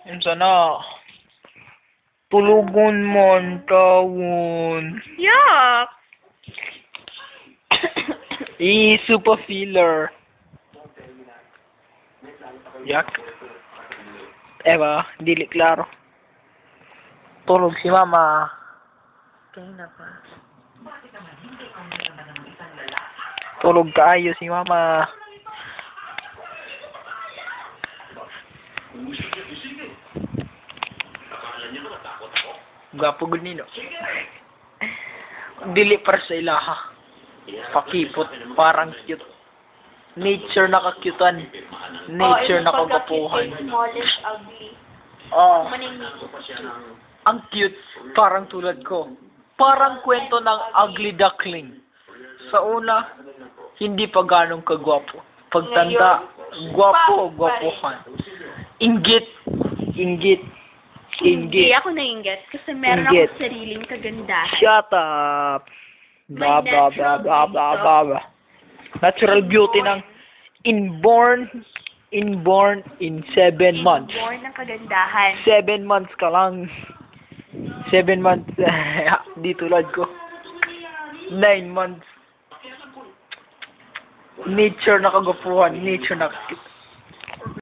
Yun sana. Tulugon mon tawon. Yuck! Super filler. Yak. Eba, dili klaro. Tulog si mama. Kaya pa. Tulog kaayo si mama. Gwapo gud nino. Dili para sa ilaha. Pakipot, parang cute. Nature nakakyutan. Nature nakagapuhan. Smallest ugly. Oh, Maning ang cute, parang tulad ko. Parang kwento ng ugly duckling. Sa una, hindi pa ganong kagwapo. Pagtanda, gwapo, gwapuhan. Inggit, inggit, Hindi inggit. ako nainggit kasi meron Inggit. akong sariling kagandahan. Shut up. Blah, blah, blah, blah, blah, blah, blah. Natural beauty ng inborn in 7 months. Born ng kagandahan. 7 months ka lang. 7 months. Di tulad ko. 9 months. Nature na kagapuhan. Nature na